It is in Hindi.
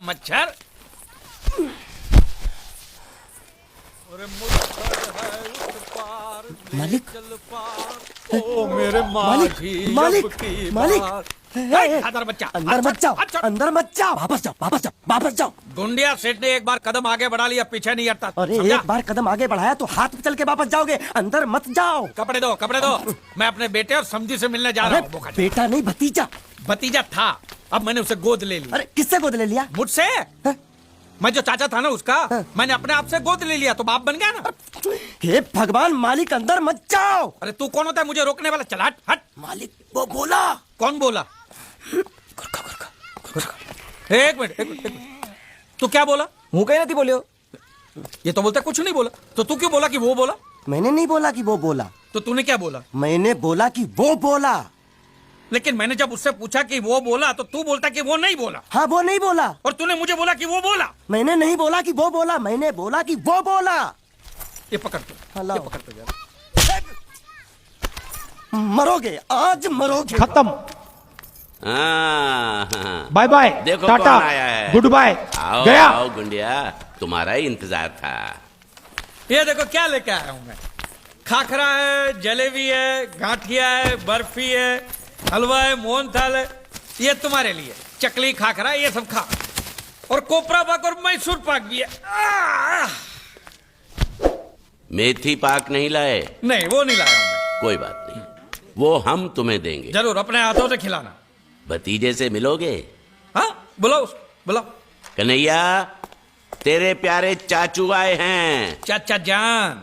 मच्छर मालिक ओ मेरे मालिक मालिक मालिक अंदर बच्चा अंदर मत जाओ अंदर मत जाओ वापस जाओ वापस जाओ वापस जाओ। गुंडिया सेठ ने एक बार कदम आगे बढ़ा लिया, पीछे नहीं हटता। अरे समझा? एक बार कदम आगे बढ़ाया तो हाथ पे चल के वापस जाओगे, अंदर मत जाओ। कपड़े दो कपड़े दो। मैं अपने बेटे और समझी से मिलने जा रहा हूँ। अरे बेटा नहीं भतीजा। भतीजा था, अब मैंने उसे गोद ले ली। अरे किससे गोद ले लिया? मुझसे। मैं जो चाचा था ना उसका, मैंने अपने आप से गोद ले लिया तो बाप बन गया ना। हे भगवान मालिक अंदर मत जाओ। अरे तू कौन होता है मुझे रोकने वाला? चल हट हट। मालिक वो बोला। कौन बोला? एक मिनट एक मिनट। तू क्या बोला? હું કઈ નથી બોલ્યો। ये तो बोलता कुछ नहीं बोला, तो तू क्यों बोला कि वो बोला? मैंने नहीं बोला कि वो बोला, तो तूने क्या बोला? मैंने बोला कि वो बोला। लेकिन मैंने जब उससे पूछा कि वो बोला तो तू बोलता कि वो नहीं बोला, हाँ वो नहीं बोला। और तूने मुझे बोला कि वो बोला। मैंने नहीं बोला कि वो बोला, मैंने बोला कि वो बोला। ये पकड़ तू, हाँ, ये पकड़ तू। मरोगे आज मरोगे। खत्म। हाँ, बाय बाय, देखो टाटा, कौन आया है। गुड बाय, आओ गया। आओ गुंडिया, तुम्हारा ही इंतजार था। ये देखो क्या लेके आया हूं मैं। खाखरा है, जलेबी है, गांठिया है, बर्फी है, हलवा है, मोहनथाल है। ये तुम्हारे लिए चकली खाखरा, ये सब खा। और कोपरा पाक और मैसूर पाक भी है। मेथी पाक नहीं लाए? नहीं वो नहीं लाया हूं मैं। कोई बात नहीं, वो हम तुम्हें देंगे। जरूर अपने हाथों से खिलाना। भतीजे से मिलोगे? हाँ बुलाओ उसको, बुलाओ। कन्हैया, तेरे प्यारे चाचू आए हैं। चाचा जान।